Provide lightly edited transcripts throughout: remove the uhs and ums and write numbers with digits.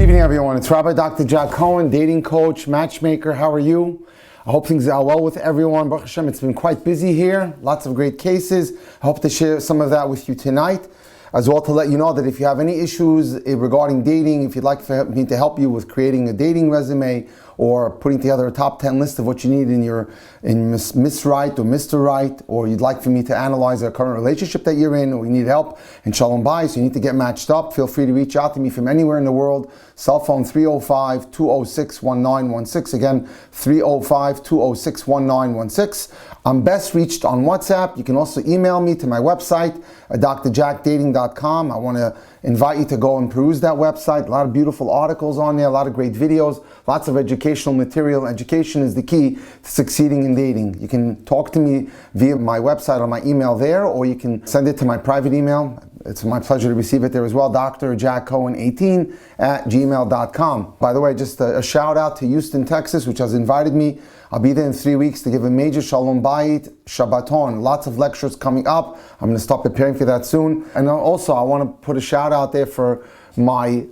evening, everyone. It's Rabbi Dr. Jack Cohen, dating coach, matchmaker. How are you? I hope things are well with everyone. Baruch Hashem, it's been quite busy here. Lots of great cases. I hope to share some of that with you tonight. As well, to let you know that if you have any issues regarding dating, if you'd like for me to help you with creating a dating resume or putting together a top 10 list of what you need in Miss Right or Mr. Right, or you'd like for me to analyze a current relationship that you're in, or you need help in Shalom Bayis, you need to get matched up, feel free to reach out to me from anywhere in the world. Cell phone 305-206-1916. Again, 305-206-1916. I'm best reached on WhatsApp. You can also email me to my website, drjackdating.com. I want to invite you to go and peruse that website. A lot of beautiful articles on there, a lot of great videos, lots of educational material. Education is the key to succeeding in dating. You can talk to me via my website or my email there, or you can send it to my private email. It's my pleasure to receive it there as well, drjackcohen18@gmail.com. By the way, just a shout out to Houston, Texas, which has invited me. I'll be there in 3 weeks to give a major Shalom Bayit Shabbaton. Lots of lectures coming up. I'm going to start preparing for that soon. And also, I want to put a shout out there for my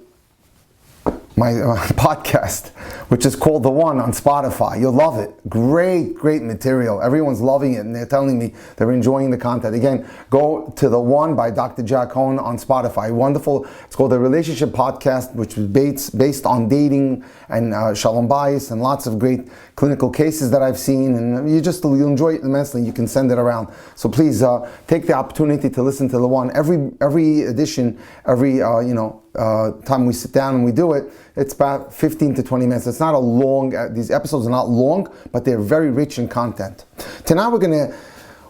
podcast, which is called The One on Spotify. You'll love it. Great material. Everyone's loving it, and they're telling me they're enjoying the content. Again, go to The One by Dr. Jack Cohen on Spotify. Wonderful. It's called a relationship podcast, which is based on dating and Shalom Bayis and lots of great clinical cases that I've seen, and you'll enjoy it immensely. You can send it around. So please take the opportunity to listen to The One. Every edition, every time we sit down and we do it, it's about 15 to 20 minutes. It's not a long, these episodes are not long, but they're very rich in content. Tonight we're going to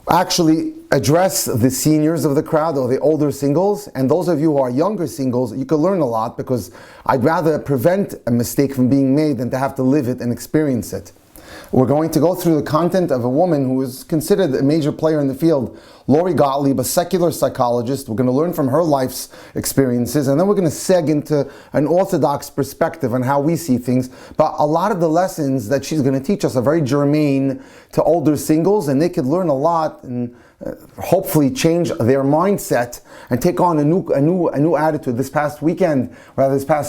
actually address the seniors of the crowd, or the older singles, and those of you who are younger singles. You can learn a lot, because I'd rather prevent a mistake from being made than to have to live it and experience it. We're going to go through the content of a woman who is considered a major player in the field, Lori Gottlieb, a secular psychologist. We're going to learn from her life's experiences, and then we're going to seg into an orthodox perspective on how we see things. But a lot of the lessons that she's going to teach us are very germane to older singles, and they could learn a lot and hopefully change their mindset and take on a new attitude. This past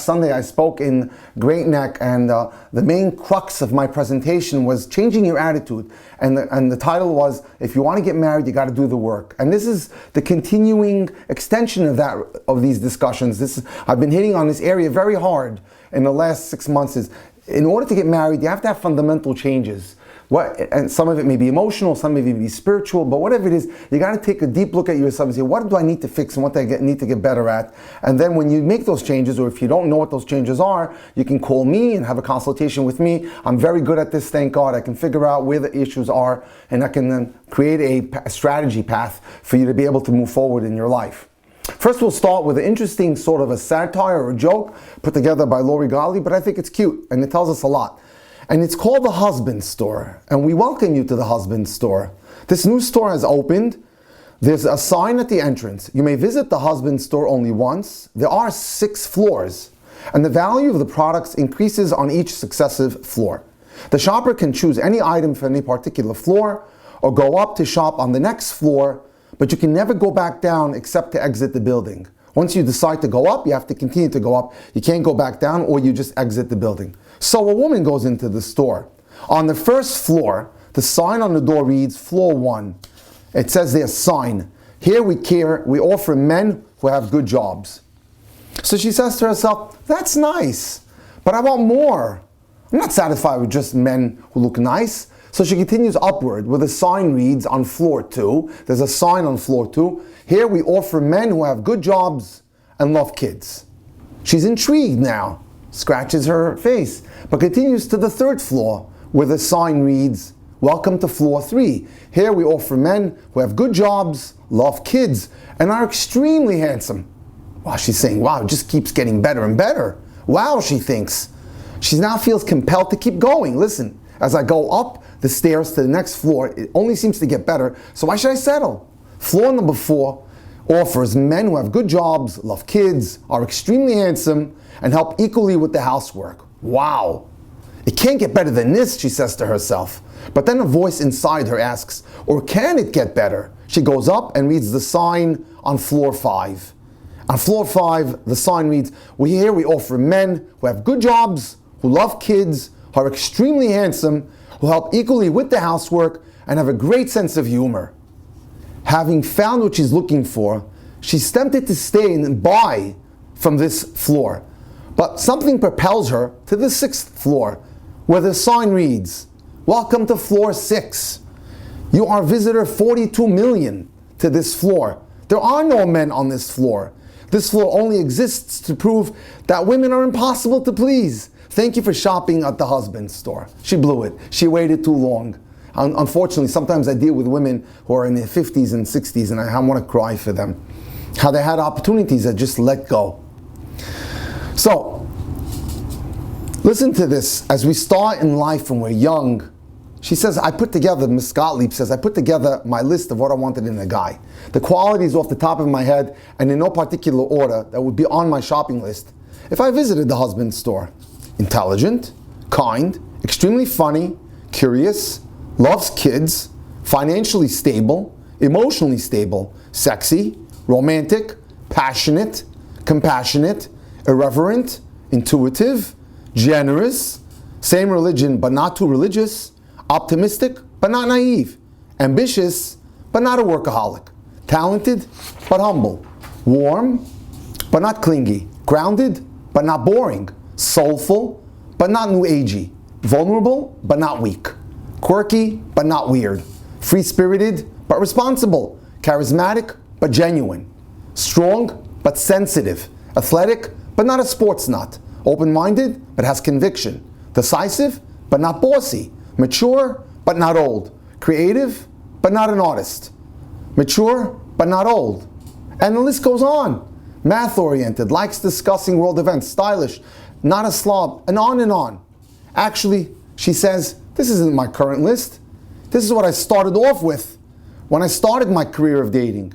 Sunday, I spoke in Great Neck, and the main crux of my presentation was changing your attitude. And the title was, if you want to get married, you got to do the work. And this is the continuing extension of these discussions. I've been hitting on this area very hard in the last 6 months. Is in order to get married, you have to have fundamental changes. And some of it may be emotional, some of it may be spiritual, but whatever it is, you got to take a deep look at yourself and say, what do I need to fix and what do I need to get better at? And then when you make those changes, or if you don't know what those changes are, you can call me and have a consultation with me. I'm very good at this, thank God. I can figure out where the issues are, and I can then create a strategy path for you to be able to move forward in your life. First, we'll start with an interesting sort of a satire or a joke put together by Lori Gottlieb, but I think it's cute and it tells us a lot. And it's called The Husband Store. And we welcome you to The Husband Store. This new store has opened. There's a sign at the entrance. You may visit The Husband Store only once. There are 6 floors. And the value of the products increases on each successive floor. The shopper can choose any item for any particular floor, or go up to shop on the next floor, but you can never go back down except to exit the building. Once you decide to go up, you have to continue to go up. You can't go back down, or you just exit the building. So a woman goes into the store. On the first floor, the sign on the door reads, Floor 1. It says there, sign, here we offer men who have good jobs. So she says to herself, that's nice, but I want more. I'm not satisfied with just men who look nice. So she continues upward, where the sign reads on floor 2. There's a sign on floor 2. Here we offer men who have good jobs and love kids. She's intrigued now, scratches her face, but continues to the 3rd floor, where the sign reads, welcome to floor 3. Here we offer men who have good jobs, love kids, and are extremely handsome. Wow, she's saying, wow, it just keeps getting better and better. Wow, she thinks. She now feels compelled to keep going. Listen, as I go up the stairs to the next floor, it only seems to get better, so why should I settle? Floor number 4 offers men who have good jobs, love kids, are extremely handsome, and help equally with the housework. Wow. It can't get better than this, she says to herself. But then a voice inside her asks, or can it get better? She goes up and reads the sign on floor 5. On floor 5, the sign reads, we offer men who have good jobs, who love kids, who are extremely handsome, who help equally with the housework, and have a great sense of humor. Having found what she's looking for, she's tempted to stay and buy from this floor. But something propels her to the 6th floor, where the sign reads, welcome to floor 6. You are visitor 42 million to this floor. There are no men on this floor. This floor only exists to prove that women are impossible to please. Thank you for shopping at the husband's store. She blew it. She waited too long. Unfortunately, sometimes I deal with women who are in their 50s and 60s, and I want to cry for them. How they had opportunities that just let go. So, listen to this. As we start in life when we're young, she says, Miss Gottlieb says, I put together my list of what I wanted in a guy. The qualities off the top of my head and in no particular order that would be on my shopping list if I visited the husband's store. Intelligent, kind, extremely funny, curious, loves kids, financially stable, emotionally stable, sexy, romantic, passionate, compassionate, irreverent, intuitive, generous, same religion but not too religious, optimistic but not naive, ambitious but not a workaholic, talented but humble, warm but not clingy, grounded but not boring, soulful but not new agey, vulnerable but not weak, quirky but not weird, free-spirited but responsible, charismatic but genuine, strong but sensitive, athletic but not a sports nut, open-minded but has conviction, decisive but not bossy, mature but not old, creative but not an artist, mature but not old. And the list goes on. Math-oriented, likes discussing world events, stylish, not a slob, and on and on. Actually, she says, this isn't my current list. This is what I started off with when I started my career of dating.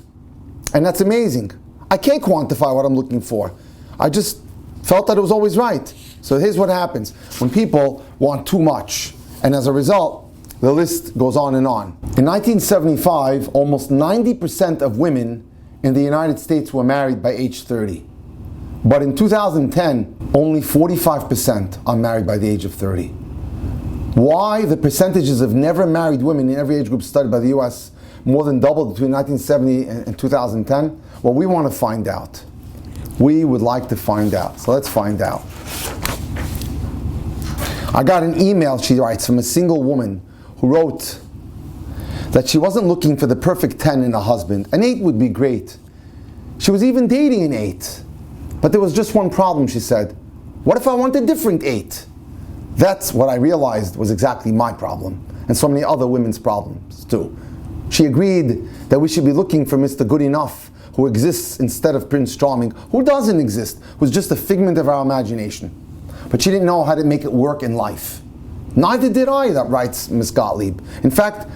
And that's amazing. I can't quantify what I'm looking for. I just felt that it was always right. So here's what happens when people want too much. And as a result, the list goes on and on. In 1975, almost 90% of women in the United States were married by age 30. But in 2010, only 45% are married by the age of 30. Why the percentages of never married women in every age group studied by the US more than doubled between 1970 and 2010? Well, we want to find out. We would like to find out. So let's find out. I got an email, she writes, from a single woman who wrote that she wasn't looking for the perfect 10 in a husband. An 8 would be great. She was even dating an 8. But there was just one problem, she said. What if I want a different 8? That's what I realized was exactly my problem, and so many other women's problems too. She agreed that we should be looking for Mr. Good Enough, who exists instead of Prince Charming, who doesn't exist, who's just a figment of our imagination. But she didn't know how to make it work in life. Neither did I, that writes Miss Gottlieb. In fact,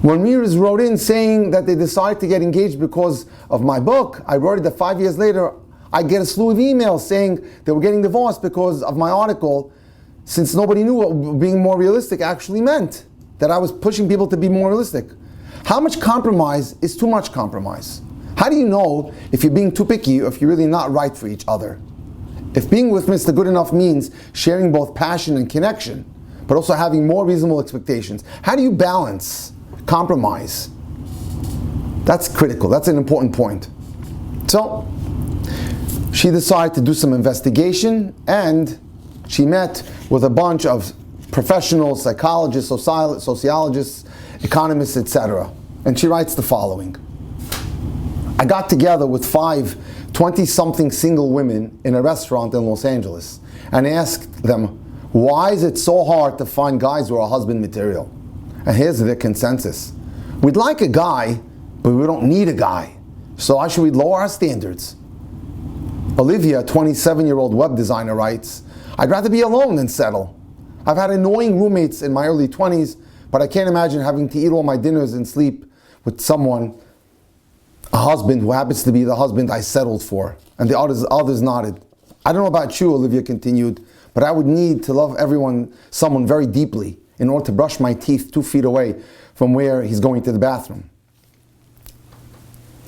when readers wrote in saying that they decided to get engaged because of my book, I wrote it that 5 years later, I get a slew of emails saying they were getting divorced because of my article, since nobody knew what being more realistic actually meant, that I was pushing people to be more realistic. How much compromise is too much compromise? How do you know if you're being too picky or if you're really not right for each other? If being with Mr. Good Enough means sharing both passion and connection, but also having more reasonable expectations, how do you balance compromise? That's critical. That's an important point. So, she decided to do some investigation, and she met with a bunch of professionals, psychologists, sociologists, economists, etc. And she writes the following. I got together with 5 20-something single women in a restaurant in Los Angeles and asked them, why is it so hard to find guys who are husband material? And here's their consensus. We'd like a guy, but we don't need a guy. So why should we lower our standards? Olivia, a 27-year-old web designer, writes, I'd rather be alone than settle. I've had annoying roommates in my early 20s, but I can't imagine having to eat all my dinners and sleep with someone, a husband who happens to be the husband I settled for. And the others nodded. I don't know about you, Olivia continued, but I would need to love someone very deeply in order to brush my teeth 2 feet away from where he's going to the bathroom.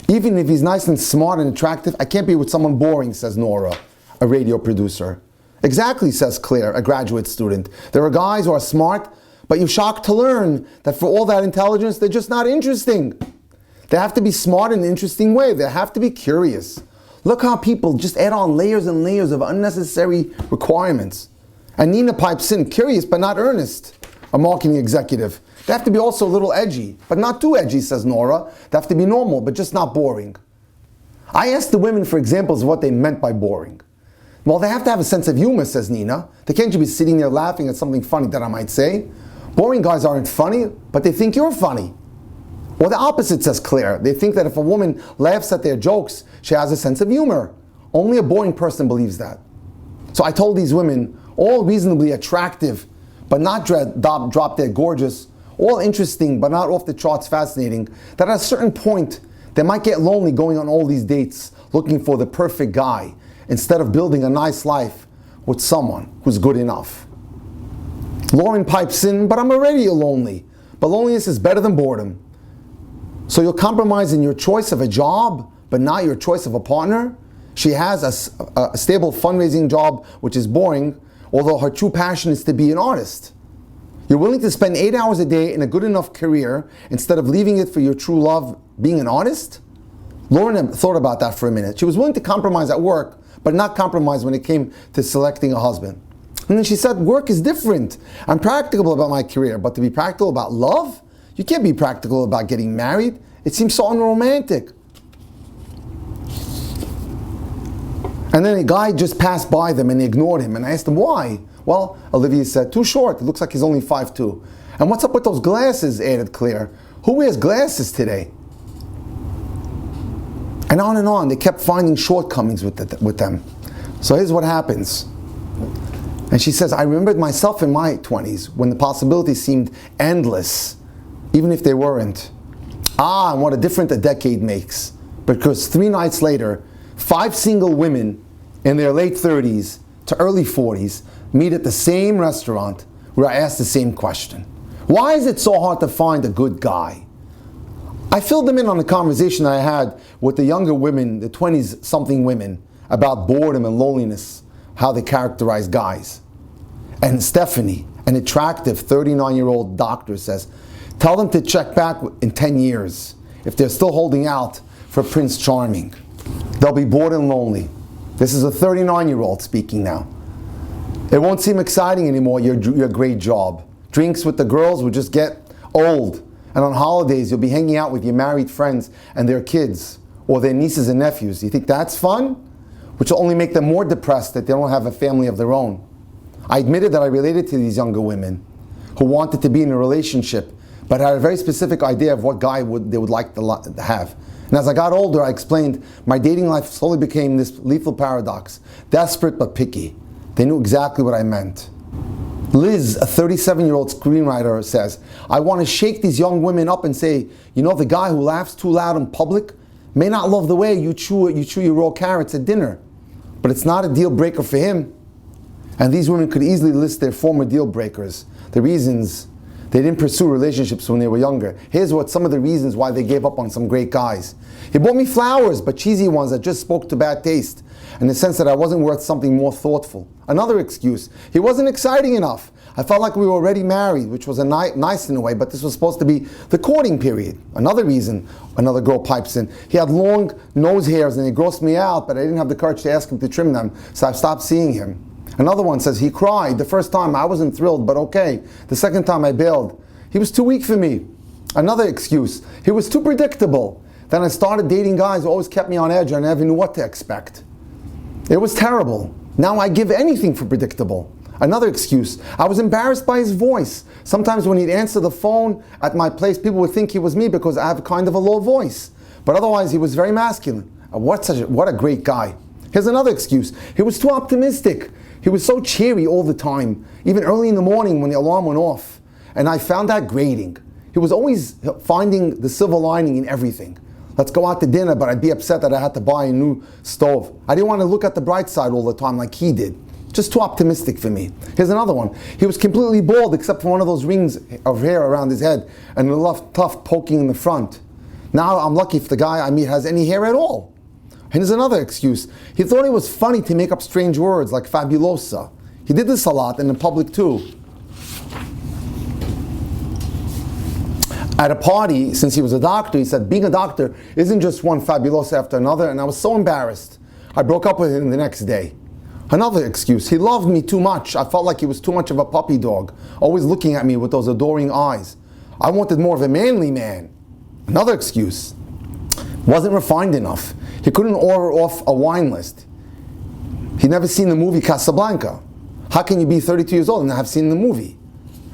Even if he's nice and smart and attractive, I can't be with someone boring, says Nora, a radio producer. Exactly, says Claire, a graduate student. There are guys who are smart, but you're shocked to learn that for all that intelligence, they're just not interesting. They have to be smart in an interesting way. They have to be curious. Look how people just add on layers and layers of unnecessary requirements. And Nina pipes in, curious but not earnest, a marketing executive. They have to be also a little edgy, but not too edgy, says Nora. They have to be normal, but just not boring. I asked the women for examples of what they meant by boring. Well, they have to have a sense of humor, says Nina. They can't just be sitting there laughing at something funny that I might say. Boring guys aren't funny, but they think you're funny. Or the opposite, says Claire. They think that if a woman laughs at their jokes, she has a sense of humor. Only a boring person believes that. So I told these women, all reasonably attractive, but not drop dead gorgeous, all interesting, but not off the charts fascinating, that at a certain point, they might get lonely going on all these dates, looking for the perfect guy, instead of building a nice life with someone who's good enough. Lauren pipes in, but I'm already lonely. But loneliness is better than boredom. So you'll compromise in your choice of a job, but not your choice of a partner? She has a stable fundraising job, which is boring, although her true passion is to be an artist. You're willing to spend 8 hours a day in a good enough career instead of leaving it for your true love, being an artist? Lauren thought about that for a minute. She was willing to compromise at work, but not compromise when it came to selecting a husband. And then she said, work is different. I'm practical about my career, but to be practical about love? You can't be practical about getting married. It seems so unromantic. And then a guy just passed by them and they ignored him. And I asked him why. Well, Olivia said, too short. It looks like he's only 5'2". And what's up with those glasses, added Claire. Who wears glasses today? And on. They kept finding shortcomings with them. So here's what happens. And she says, I remembered myself in my 20s when the possibilities seemed endless, even if they weren't. And what a difference a decade makes. Because 3 nights later, 5 single women in their late 30s to early 40s meet at the same restaurant where I asked the same question. Why is it so hard to find a good guy? I filled them in on the conversation I had with the younger women, the 20s-something women, about boredom and loneliness, how they characterize guys. And Stephanie, an attractive 39-year-old doctor, says, tell them to check back in 10 years if they're still holding out for Prince Charming. They'll be bored and lonely. This is a 39-year-old speaking now. It won't seem exciting anymore, your great job. Drinks with the girls will just get old. And on holidays, you'll be hanging out with your married friends and their kids, or their nieces and nephews. You think that's fun? Which will only make them more depressed that they don't have a family of their own. I admitted that I related to these younger women who wanted to be in a relationship, but had a very specific idea of what guy they would like to have. And as I got older, I explained, my dating life slowly became this lethal paradox, desperate but picky. They knew exactly what I meant. Liz, a 37-year-old screenwriter, says, I want to shake these young women up and say, you know, the guy who laughs too loud in public may not love the way you chew your raw carrots at dinner, but it's not a deal breaker for him. And these women could easily list their former deal breakers, the reasons they didn't pursue relationships when they were younger. Here's what some of the reasons why they gave up on some great guys. He bought me flowers, but cheesy ones that just spoke to bad taste, in the sense that I wasn't worth something more thoughtful. Another excuse, he wasn't exciting enough. I felt like we were already married, which was nice in a way, but this was supposed to be the courting period. Another reason, another girl pipes in, he had long nose hairs and they grossed me out, but I didn't have the courage to ask him to trim them, so I stopped seeing him. Another one says, he cried. The first time I wasn't thrilled, but okay. The second time I bailed. He was too weak for me. Another excuse, he was too predictable. Then I started dating guys who always kept me on edge and I never knew what to expect. It was terrible. Now I give anything for predictable. Another excuse, I was embarrassed by his voice. Sometimes when he'd answer the phone at my place, people would think he was me because I have kind of a low voice. But otherwise he was very masculine. What a great guy. Here's another excuse, he was too optimistic. He was so cheery all the time, even early in the morning when the alarm went off. And I found that grating. He was always finding the silver lining in everything. Let's go out to dinner, but I'd be upset that I had to buy a new stove. I didn't want to look at the bright side all the time like he did. Just too optimistic for me. Here's another one. He was completely bald except for one of those rings of hair around his head and a tough poking in the front. Now I'm lucky if the guy I meet has any hair at all. And here's another excuse. He thought it was funny to make up strange words like fabulosa. He did this a lot in the public too. At a party, since he was a doctor, he said being a doctor isn't just one fabulosa after another, and I was so embarrassed. I broke up with him the next day. Another excuse. He loved me too much. I felt like he was too much of a puppy dog, always looking at me with those adoring eyes. I wanted more of a manly man. Another excuse. Wasn't refined enough. He couldn't order off a wine list. He'd never seen the movie Casablanca. How can you be 32 years old and not have seen the movie?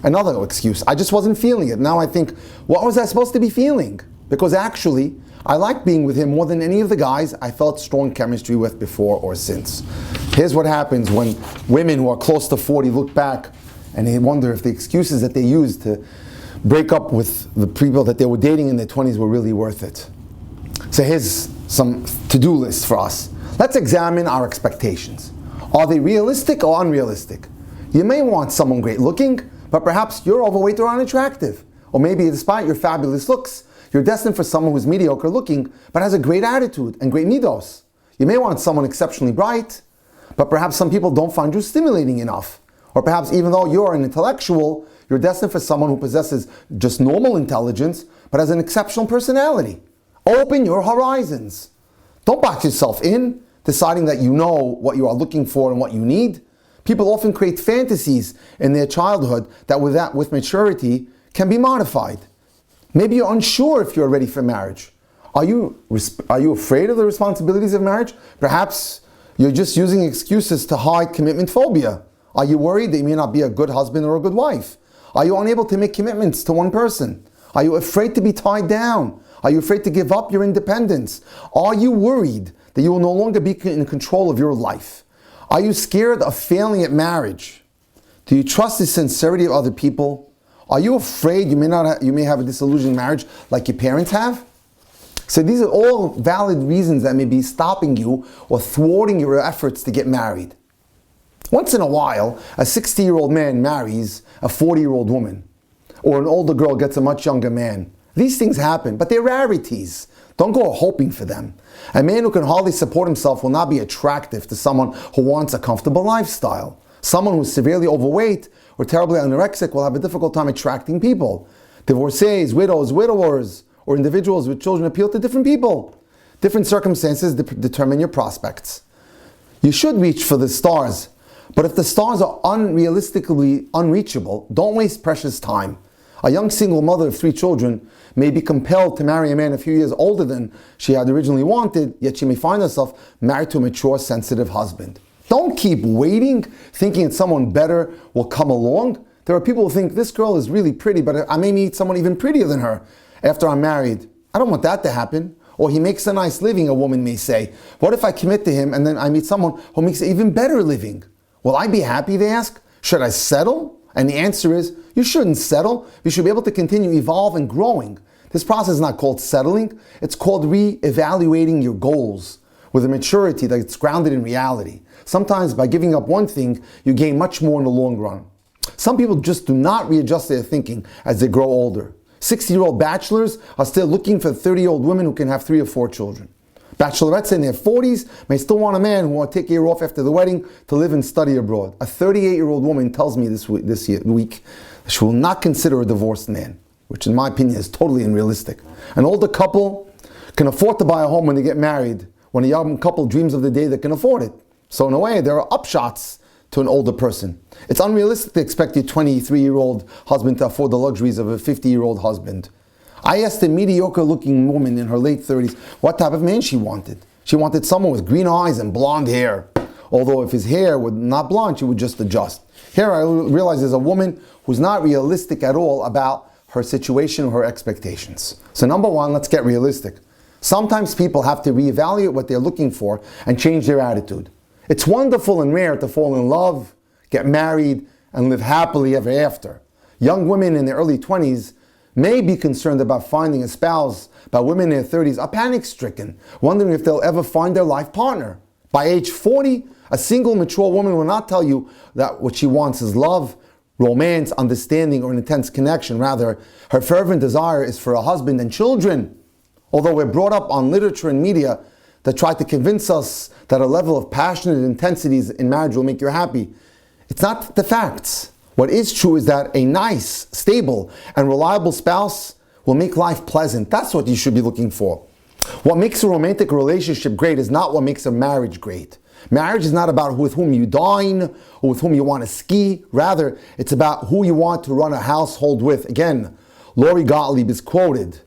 Another excuse. I just wasn't feeling it. Now I think, what was I supposed to be feeling? Because actually, I liked being with him more than any of the guys I felt strong chemistry with before or since. Here's what happens when women who are close to 40 look back and they wonder if the excuses that they used to break up with the people that they were dating in their 20s were really worth it. So here's some to-do lists for us. Let's examine our expectations. Are they realistic or unrealistic? You may want someone great looking, but perhaps you're overweight or unattractive. Or maybe despite your fabulous looks, you're destined for someone who's mediocre looking, but has a great attitude and great midos. You may want someone exceptionally bright, but perhaps some people don't find you stimulating enough. Or perhaps even though you're an intellectual, you're destined for someone who possesses just normal intelligence, but has an exceptional personality. Open your horizons. Don't box yourself in, deciding that you know what you are looking for and what you need. People often create fantasies in their childhood that with maturity can be modified. Maybe you're unsure if you're ready for marriage. Are you afraid of the responsibilities of marriage? Perhaps you're just using excuses to hide commitment phobia. Are you worried that you may not be a good husband or a good wife? Are you unable to make commitments to one person? Are you afraid to be tied down? Are you afraid to give up your independence? Are you worried that you will no longer be in control of your life? Are you scared of failing at marriage? Do you trust the sincerity of other people? Are you afraid you may have a disillusioned marriage like your parents have? So these are all valid reasons that may be stopping you or thwarting your efforts to get married. Once in a while, a 60-year-old man marries a 40-year-old woman, or an older girl gets a much younger man. These things happen, but they're rarities. Don't go hoping for them. A man who can hardly support himself will not be attractive to someone who wants a comfortable lifestyle. Someone who's severely overweight or terribly anorexic will have a difficult time attracting people. Divorcees, widows, widowers, or individuals with children appeal to different people. Different circumstances determine your prospects. You should reach for the stars, but if the stars are unrealistically unreachable, don't waste precious time. A young single mother of 3 children may be compelled to marry a man a few years older than she had originally wanted, yet she may find herself married to a mature, sensitive husband. Don't keep waiting, thinking that someone better will come along. There are people who think this girl is really pretty, but I may meet someone even prettier than her after I'm married. I don't want that to happen. Or he makes a nice living, a woman may say. What if I commit to him and then I meet someone who makes an even better living? Will I be happy, they ask? Should I settle? And the answer is, you shouldn't settle. You should be able to continue evolving and growing. This process is not called settling. It's called re-evaluating your goals with a maturity that's grounded in reality. Sometimes by giving up one thing, you gain much more in the long run. Some people just do not readjust their thinking as they grow older. 60-year-old bachelors are still looking for 30-year-old women who can have 3 or 4 children. Bachelorettes in their 40s may still want a man who will take a year off after the wedding to live and study abroad. A 38-year-old woman tells me this week that she will not consider a divorced man, which in my opinion is totally unrealistic. An older couple can afford to buy a home when they get married, when a young couple dreams of the day they can afford it. So in a way, there are upshots to an older person. It's unrealistic to expect your 23-year-old husband to afford the luxuries of a 50-year-old husband. I asked a mediocre-looking woman in her late 30s what type of man she wanted. She wanted someone with green eyes and blonde hair. Although if his hair were not blonde, she would just adjust. Here I realize there's a woman who's not realistic at all about her situation or her expectations. So number 1, let's get realistic. Sometimes people have to reevaluate what they're looking for and change their attitude. It's wonderful and rare to fall in love, get married, and live happily ever after. Young women in their early 20s may be concerned about finding a spouse, but women in their 30s are panic-stricken, wondering if they'll ever find their life partner. By age 40, a single mature woman will not tell you that what she wants is love, romance, understanding, or an intense connection. Rather, her fervent desire is for a husband and children. Although we're brought up on literature and media that try to convince us that a level of passionate intensities in marriage will make you happy, it's not the facts. What is true is that a nice, stable, and reliable spouse will make life pleasant. That's what you should be looking for. What makes a romantic relationship great is not what makes a marriage great. Marriage is not about with whom you dine or with whom you want to ski. Rather, it's about who you want to run a household with. Again, Lori Gottlieb is quoted,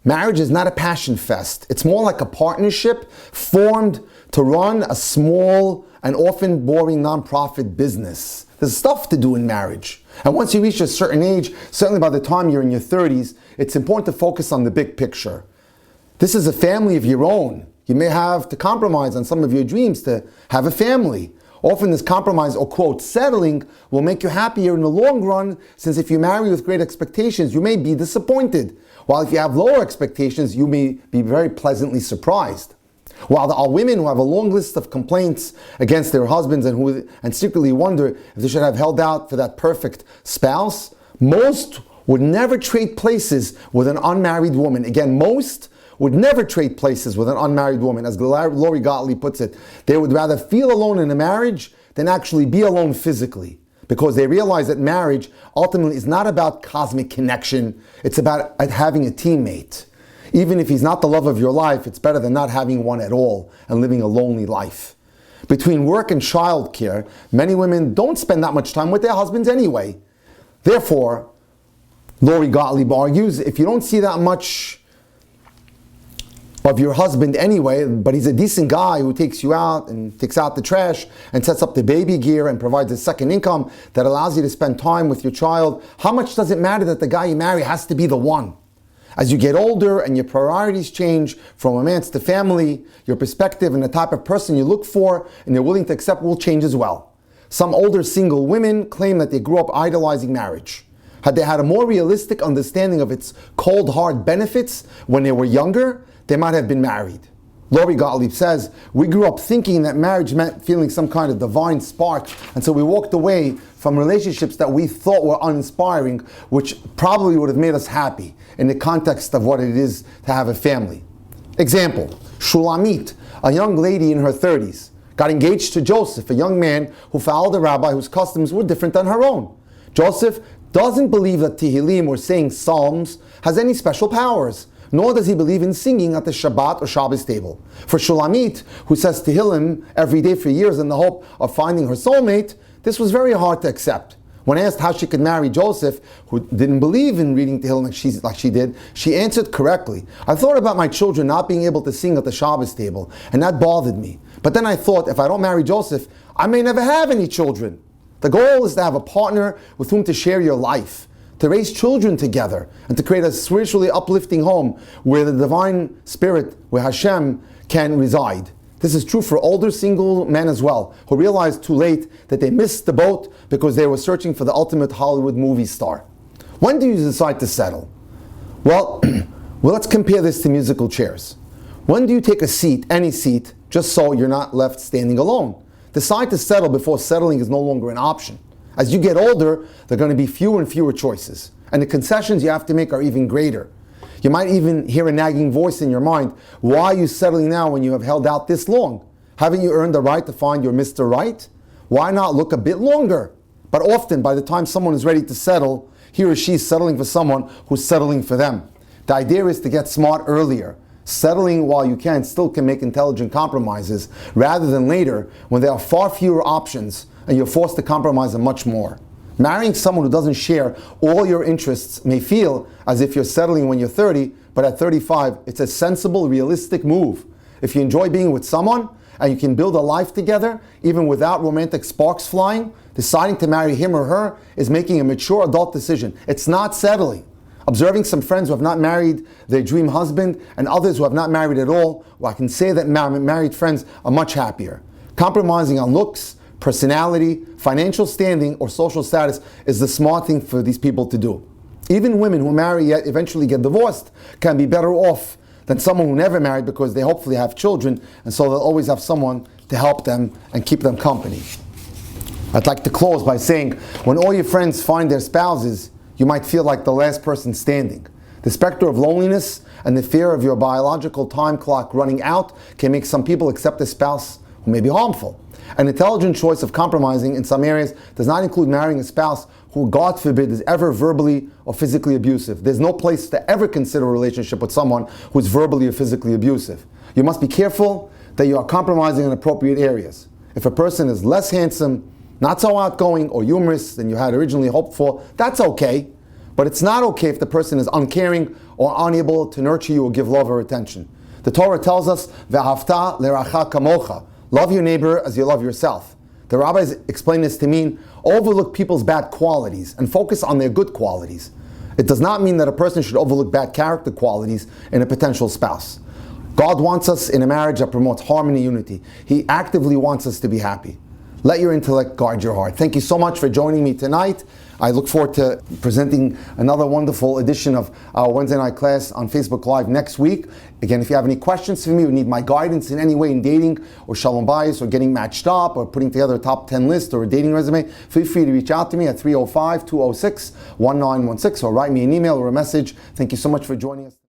"Marriage is not a passion fest. It's more like a partnership formed to run a small and often boring nonprofit business." There's stuff to do in marriage. And once you reach a certain age, certainly by the time you're in your 30s, it's important to focus on the big picture. This is a family of your own. You may have to compromise on some of your dreams to have a family. Often this compromise, or quote, settling, will make you happier in the long run, since if you marry with great expectations, you may be disappointed. While if you have lower expectations, you may be very pleasantly surprised. While there are women who have a long list of complaints against their husbands and secretly wonder if they should have held out for that perfect spouse, most would never trade places with an unmarried woman. Again, most would never trade places with an unmarried woman. As Lori Gottlieb puts it, they would rather feel alone in a marriage than actually be alone physically, because they realize that marriage ultimately is not about cosmic connection, it's about having a teammate. Even if he's not the love of your life, it's better than not having one at all and living a lonely life. Between work and childcare, many women don't spend that much time with their husbands anyway. Therefore, Lori Gottlieb argues, if you don't see that much of your husband anyway, but he's a decent guy who takes you out and takes out the trash and sets up the baby gear and provides a second income that allows you to spend time with your child, how much does it matter that the guy you marry has to be the one? As you get older and your priorities change from romance to family, your perspective and the type of person you look for and you're willing to accept will change as well. Some older single women claim that they grew up idolizing marriage. Had they had a more realistic understanding of its cold, hard benefits when they were younger, they might have been married. Lori Gottlieb says, "We grew up thinking that marriage meant feeling some kind of divine spark, and so we walked away from relationships that we thought were uninspiring, which probably would have made us happy in the context of what it is to have a family." Example, Shulamit, a young lady in her 30s, got engaged to Joseph, a young man who followed a rabbi whose customs were different than her own. Joseph doesn't believe that Tehillim, or saying Psalms, has any special powers, nor does he believe in singing at the Shabbat or Shabbos table. For Shulamit, who says Tehillim every day for years in the hope of finding her soulmate, this was very hard to accept. When asked how she could marry Joseph, who didn't believe in reading Tehillim like she did, she answered correctly, "I thought about my children not being able to sing at the Shabbos table, and that bothered me. But then I thought, if I don't marry Joseph, I may never have any children." The goal is to have a partner with whom to share your life, to raise children together, and to create a spiritually uplifting home where the divine spirit, where Hashem, can reside. This is true for older single men as well, who realized too late that they missed the boat because they were searching for the ultimate Hollywood movie star. When do you decide to settle? Well, let's compare this to musical chairs. When do you take a seat, any seat, just so you're not left standing alone? Decide to settle before settling is no longer an option. As you get older, there are going to be fewer and fewer choices, and the concessions you have to make are even greater. You might even hear a nagging voice in your mind, why are you settling now when you have held out this long? Haven't you earned the right to find your Mr. Right? Why not look a bit longer? But often, by the time someone is ready to settle, he or she is settling for someone who's settling for them. The idea is to get smart earlier. Settling while you can still can make intelligent compromises, rather than later when there are far fewer options and you're forced to compromise on much more. Marrying someone who doesn't share all your interests may feel as if you're settling when you're 30, but at 35, it's a sensible, realistic move. If you enjoy being with someone and you can build a life together, even without romantic sparks flying, deciding to marry him or her is making a mature adult decision. It's not settling. Observing some friends who have not married their dream husband and others who have not married at all, well, I can say that married friends are much happier. Compromising on looks, personality, financial standing, or social status is the smart thing for these people to do. Even women who marry yet eventually get divorced can be better off than someone who never married, because they hopefully have children, and so they'll always have someone to help them and keep them company. I'd like to close by saying, when all your friends find their spouses, you might feel like the last person standing. The specter of loneliness and the fear of your biological time clock running out can make some people accept a spouse who may be harmful. An intelligent choice of compromising in some areas does not include marrying a spouse who, God forbid, is ever verbally or physically abusive. There's no place to ever consider a relationship with someone who is verbally or physically abusive. You must be careful that you are compromising in appropriate areas. If a person is less handsome, not so outgoing or humorous than you had originally hoped for, that's okay. But it's not okay if the person is uncaring or unable to nurture you or give love or attention. The Torah tells us, "Ve'ahavta le'racha kamocha." Love your neighbor as you love yourself. The rabbis explain this to mean overlook people's bad qualities and focus on their good qualities. It does not mean that a person should overlook bad character qualities in a potential spouse. God wants us in a marriage that promotes harmony, unity. He actively wants us to be happy. Let your intellect guard your heart. Thank you so much for joining me tonight. I look forward to presenting another wonderful edition of our Wednesday night class on Facebook Live next week. Again, if you have any questions for me or need my guidance in any way in dating or shalom bayis or getting matched up or putting together a top 10 list or a dating resume, feel free to reach out to me at 305-206-1916 or write me an email or a message. Thank you so much for joining us.